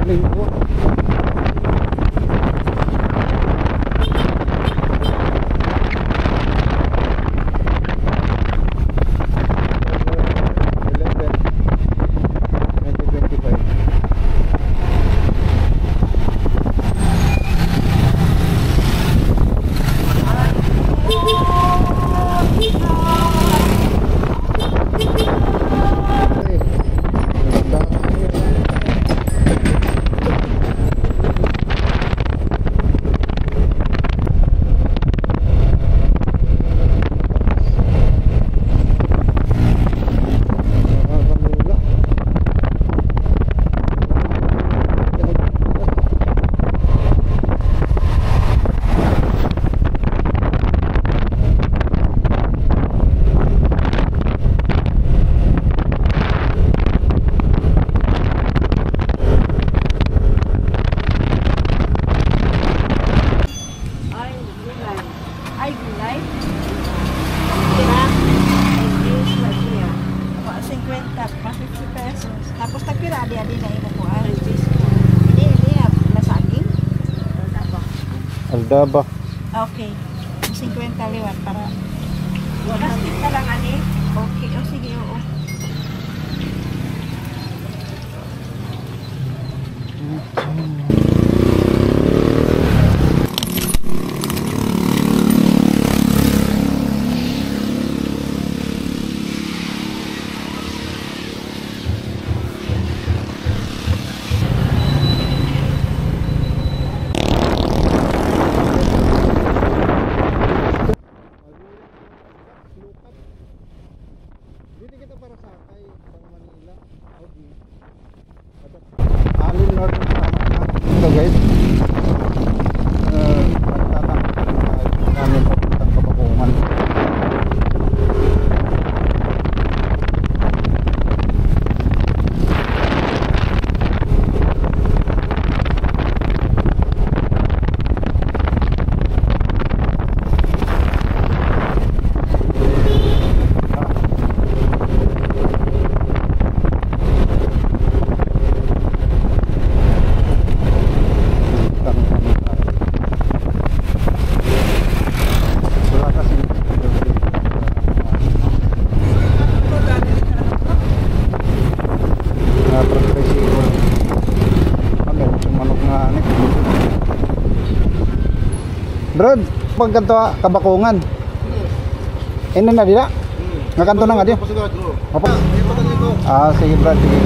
Linggo. Aldaba. Okay. 50 liwat para. Plastic na lang ani. Okay. O sige, oo. Brad, pagkanto Kabakungan. Ini na dila? Nga kanto na nga di? Apa? Ah, sige Brad, sige.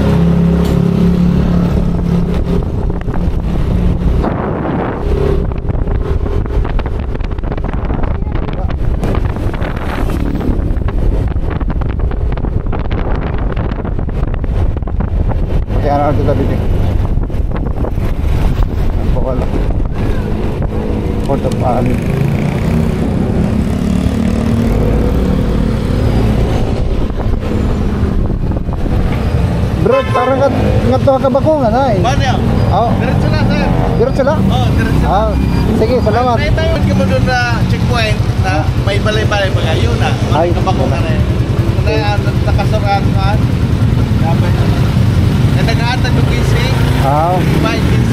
Kaya ano kita dito? Ang pokol. Port of Alin. Bro, parang ngadto ka Kabakungan ay. Banyo. Oh. Diretso na sir. Diretso lang? Oh, diretso. Ah, sige, salamat. May tayo mo doon na checkpoint na may balay-balay pa kayo na. Ay. Kabakungan na eh. Kaya nakasurat ka. Dapat. Nag-aatan yung kising. Ah,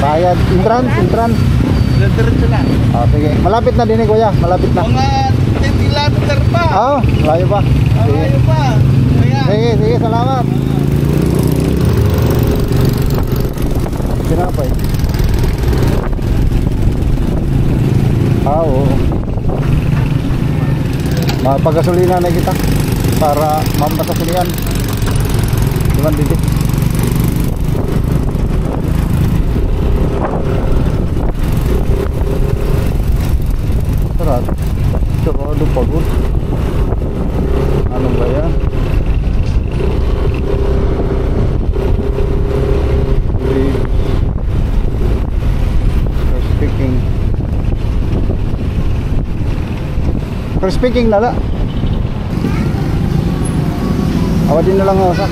bayad. Entrance. Diretso na. Ah, sige. Malapit na din kuya, malapit na. Mga 10 kilometer pa. Ah, layo pa. Sige. Layo pa. Kaya. Sige, salamat. Sinapay. Ah, oo. Mapagasolina na kita para mampasasulian. Diman dito. Sarado pagod. Ano ba yan? For speaking nala. Awadin na lang ako sa.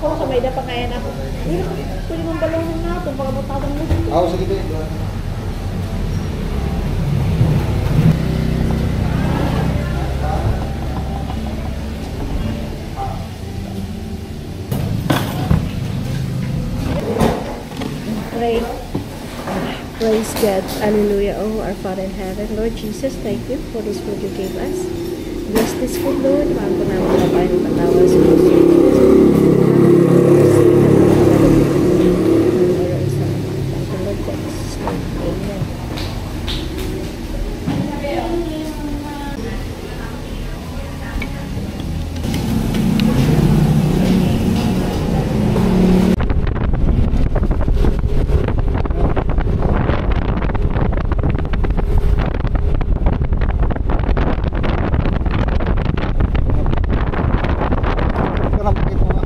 ko sa may dapa kaya na ako. Hindi na pwede mong balong na ito. Baka matawang mo. Oo, sige din. Pray. Praise God. Hallelujah. Oh, our Father in heaven. Lord Jesus, thank you for this food you gave us. Bless this food, Lord. Mahal ko namin labahin ng patawal sa Diyos. Lord Jesus' name. Amen. Ito na, pakita mo nga.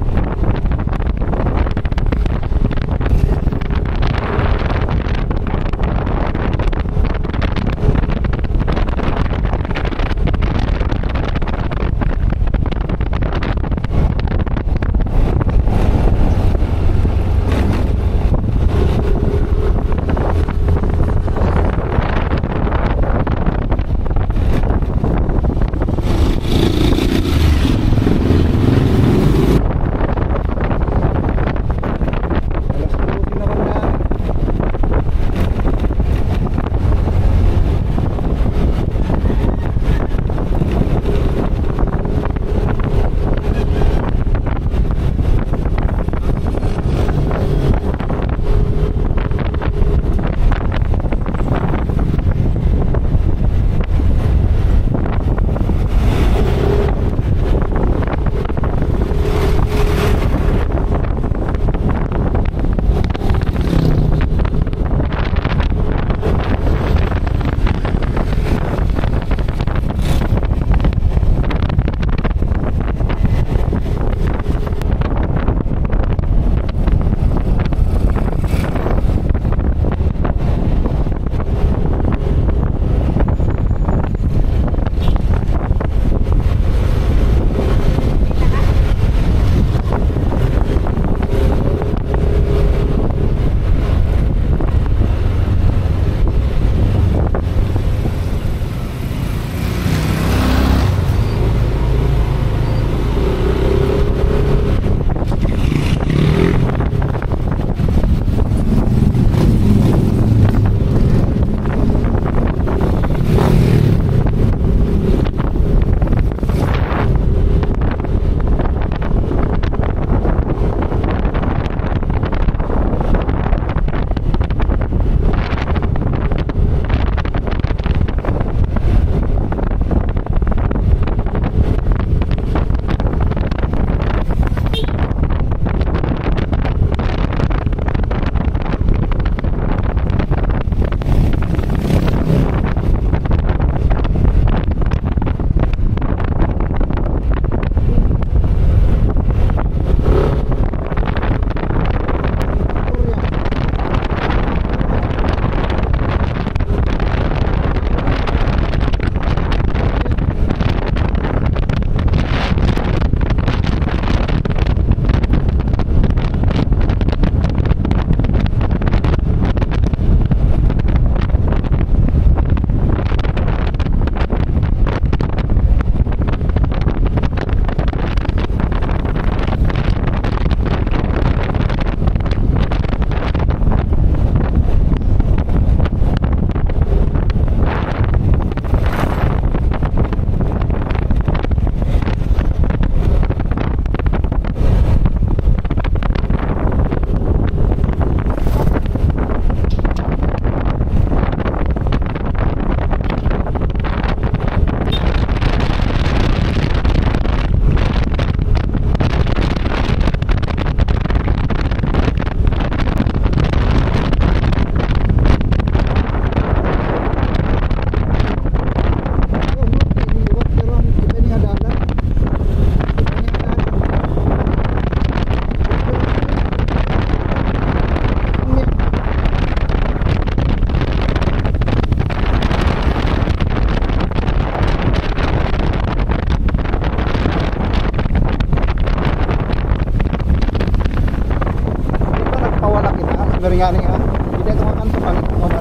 nga niya. Hindi ito makanto palit ko ba na.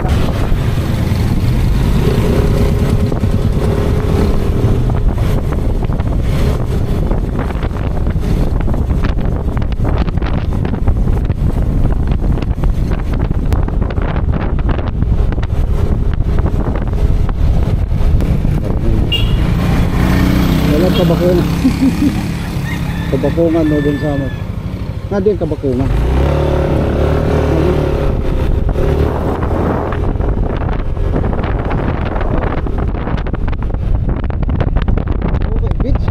Wala kabakungan. Kabakungan no dun sa amin. Nga din kabakungan. Okay, beach.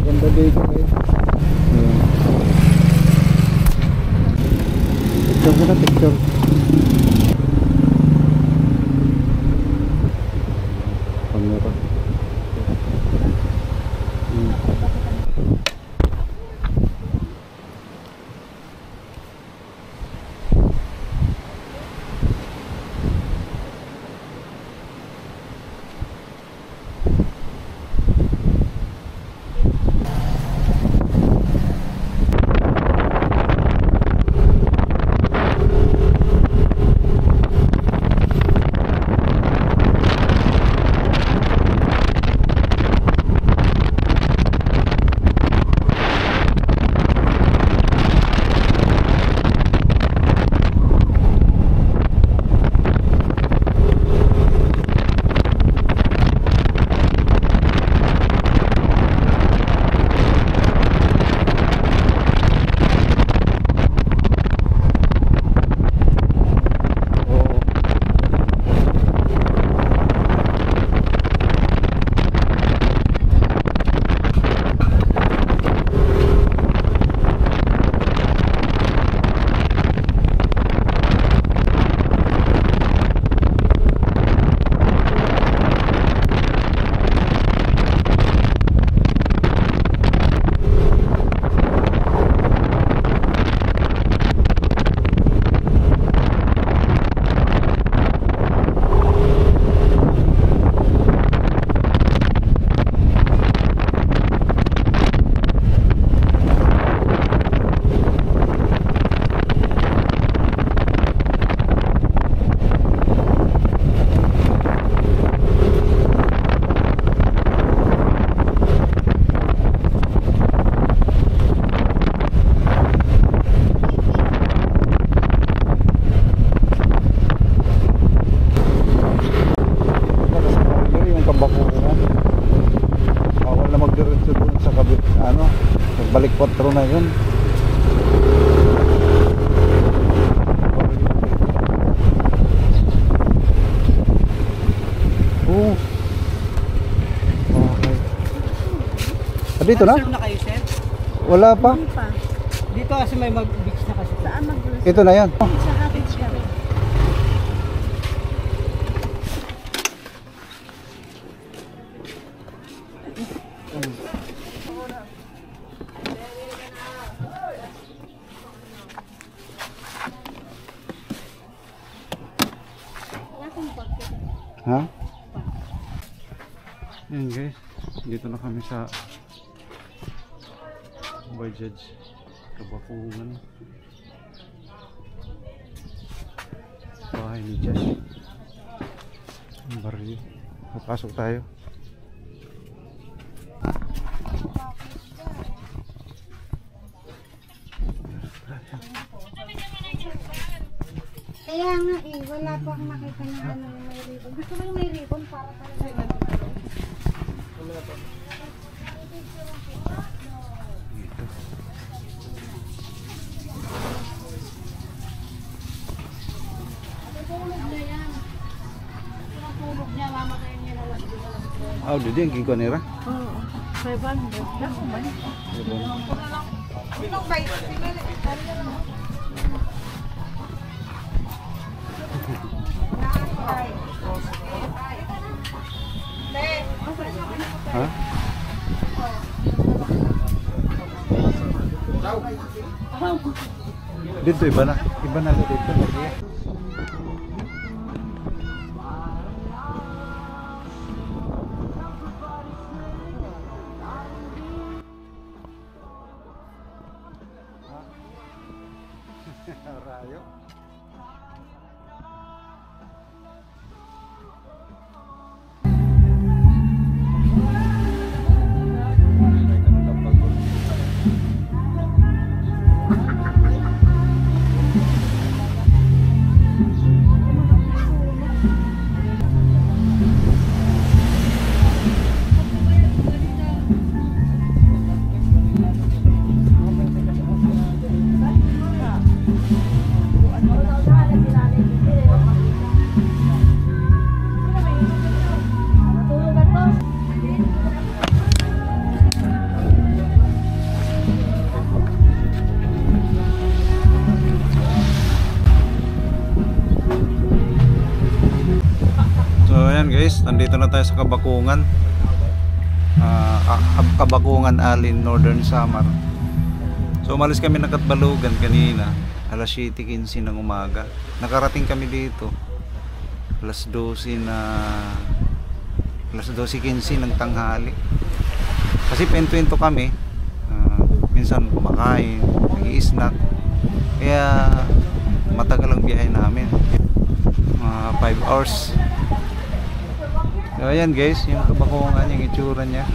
Ganda dito guys. Picture ka na, picture. Kamera. Bawal na magdiretso doon sa kabit, nagbalik 4 na yun. Oh. Okay. Dito na? Serve na kayo, sir? Wala pa. Hindi pa. Dito kasi may mag-beach na kasi. Saan mag-grocery? Ito na yan. Sa akin siya rin. Ha? Ayan guys, dito na kami sa Bajaj Kabakungan, bahay ni Josh, ang baryo. Papasok tayo. Kaya nga wala pa akong nakita na may ribbon. Gusto mo yung may ribbon para talaga. Oh, dito yung king nira. Oo. 500. Dako ba? Ha? Dito iba na. Iba na dito. Rayo. Guys, nandito na tayo sa Kabakungan. Kabakungan Alin, Northern Samar. So umalis kami ng Katbalogan kanina, alas 7:15 ng umaga. Nakarating kami dito alas 12:15 ng tanghali. Kasi pentwento kami. Minsan kumakain, nag-i-snack. Kaya matagal ang biyahe namin. 5 hours. So ayan guys, yung Kabakungan, yung itsura niya.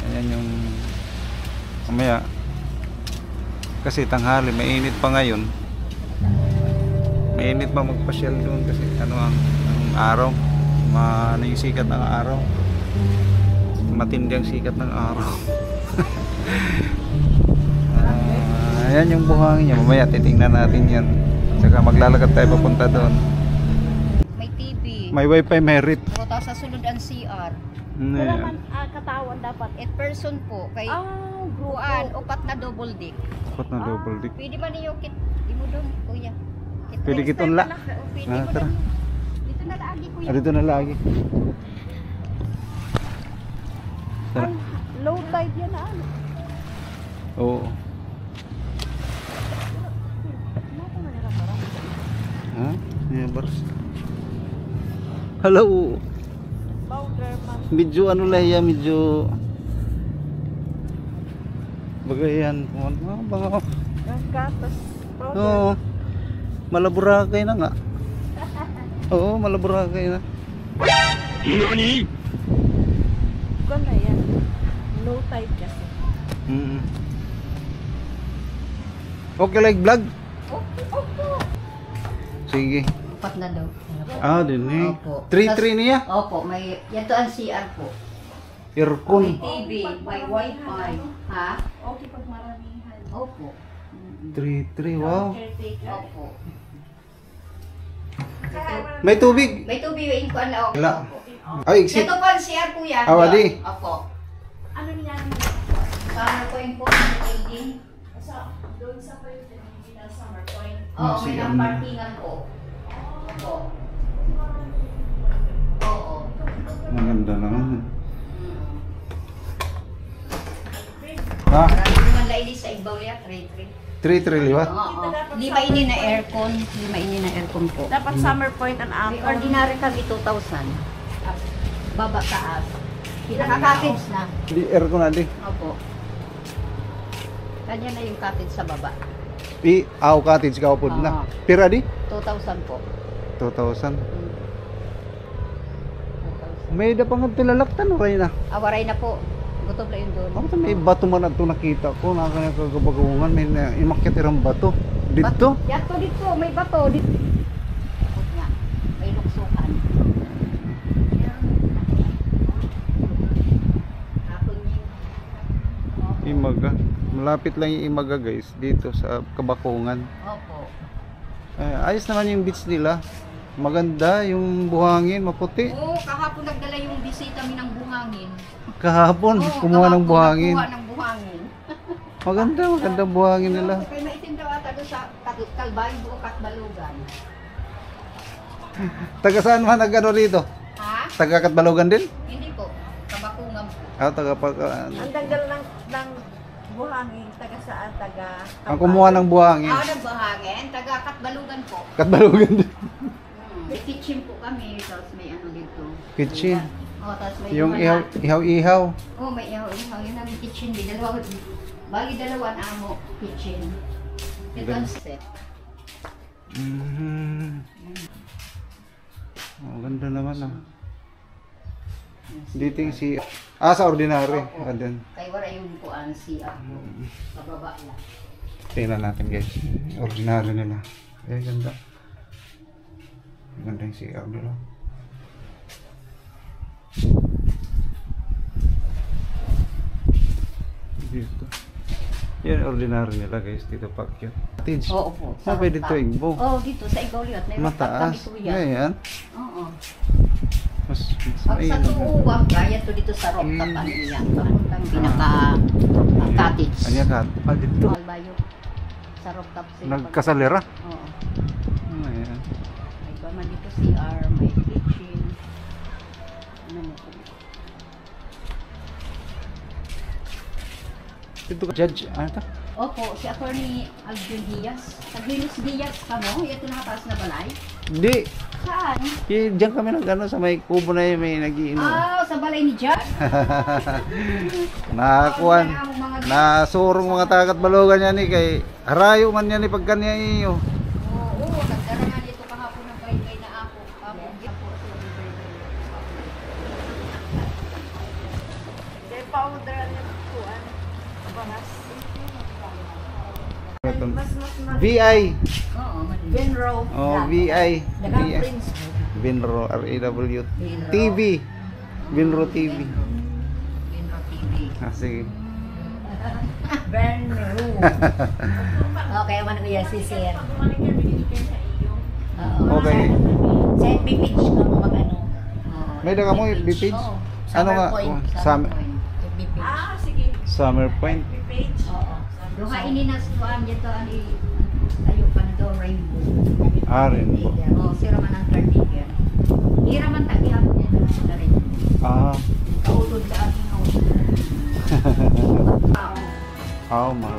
Ayan yung mamaya. Kasi tanghali, mainit pa ngayon. Mainit pa magpasyal doon kasi ang araw. Ano yung sikat ng araw. Matindi ang sikat ng araw. Ayan yung buhangin niya. Mamaya titingnan natin yan. Saka maglalakad tayo papunta doon. May wifi, may rip. O, tapos sa sunod ang CR. Wala man katawan dapat. 8 person po. Kay gruan, upat na double dick. Upat na double dick. Pwede ba niyo kit? Di mo doon, kuya. Pwede kitun la. Pwede mo Tara. doon. Dito na lagi, kuya. Dito na lagi. Tara. Low tide yan na. Oo. Ha? Yeah, bars. Hello. Medyo ano lang yan, medyo bagayan. Baka Gatas. oo. Malaburakay na nga. Oo, malaburakay na. Nani? Ganda yan. Low tide kasi. Okay like vlog? Opo. Sige. Upat na daw. Din eh. Opo. 3-3 niya? Opo, may, yan to ang CR po. May Aircon. TV, may wifi. Ha? Okay pag maramihan. Opo. 3-3, wow. Opo. May tubig. May tubig yung kuan na opo. Wala. Ay, exit. Ito po ang CR po yan. Awadi. Opo. Ano niya? Summer point po, may building. Doon sa pa yung summer point. Oo, may CR nang na. parkingan po. Opo. Oo. Maganda naman. Ha? Maraming naman ladies sa Igbaw liya, 3-3 liwat? Oo. Lima ini na aircon. Lima ini na aircon po. Dapat summer point ang May ako. ordinary kami 2,000. Baba taas. Pinaka-cottage na. Di aircon na di. Opo. Kanya na yung cottage sa baba. Cottage ka upod na. Oo. Pira di? 2,000 po. 2,000. 2,000. May da pang tilalaktan o kayo na. Awaray na po. Gutom na yun doon. Ako may bato man ito nakita ko. Nakakagabagungan. May imakyat irang bato. Dito? Yato dito. May bato. Dito. Tapos nga. May luksukan. Hapon yung... Imaga. Malapit lang yung Imaga guys. Dito sa Kabakungan. Opo. Ayos naman yung beach nila. Maganda yung buhangin. Maputi. Oo, kahapon nagdala yung bisita mi ng buhangin. Kahapon. Oo, Kumuha ng kahapon buhangin. nagkuha ng buhangin. Maganda buhangin nila. Kaya maitim daw ata doon sa Kalbayo o Katbalugan. Taga saan man nagano rito? Ha? Taga Katbalogan din? Hindi po. Kabakungan po. Taga Ang danggal ng buhangin, taga saan, taga... Ang kumuha ng buhangin. Ng buhangin, taga Katbalugan po. Katbalugan din. May kitchen po kami, tapos may ano dito. Kitchen. Tapos may Yung iwan ihaw-ihaw. may ihaw-ihaw. Yun ang kitchen. Bali dalawa ang amo, kitchen. Ito ang set. Oh, ganda naman ah. Dito yung si... sa ordinary. Doon. Kaya wala yung kuan si pababa lang. Tingnan natin guys. Ordinary nila. Ganda. Ganda yung CR nila. Dito. Yan ordinary nila guys. Dito pakyat. Oo po. Pwede dito igbo. Dito sa Igauliot. May Mataas. kami kuya. Ayan. Oo. Mas Pag sa tuwag, kaya to dito sa rooftop, ano iyan. Ang pinaka cottage. Anya ka? Dito. Albayo. Sa rooftop sila. Nagkasalera. Oo. Ayan. May ba man dito CR, may kitchen. Ano mo po? Dito ka. Judge. Ano ito? Opo, si Attorney Alvin Diaz. Taglinos Diaz ka mo? Ito nakataas na balay? Hindi. Saan? Diyan kami nag-ano sa may kubo na yun, may nag-iinom. Sa balay ni Jack. Nakakuan. Nasurong mga tagat balogan niya ni kay harayo man niya ni pagkanya iyo. Oo, nagdara nga dito kahapon ng baykay na ako. May powder na kuan. Bangas. VI. Oo, Vinro. Oh, VI. Dagang Prince. Vinro RAW TV. Vinro TV. Vinro TV. Sige. Vinro. Okay, man ko yan si Sir. Okay. Sa FB page ko mag-ano. May daga mo FB page? Ano nga? Summer Ah, FB page. sige. Summer Point. Page. Oo. Duha ininas kuan dito ani ayo pa na do rainbow. Rainbow. Oh, sira man ang cardigan. Hira man tagihan niya sa rin. Kaulod ka aking house. Oh, ma.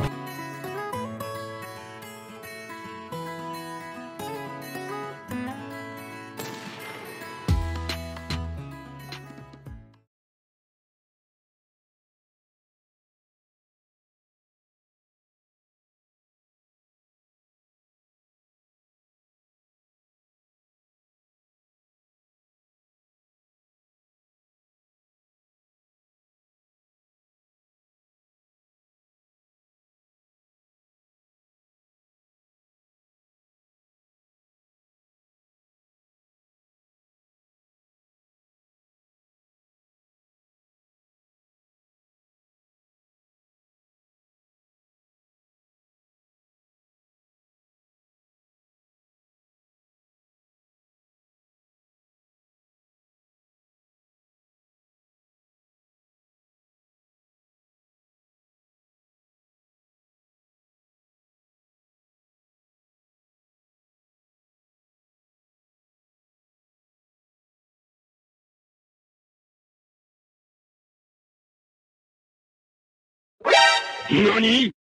NANI?!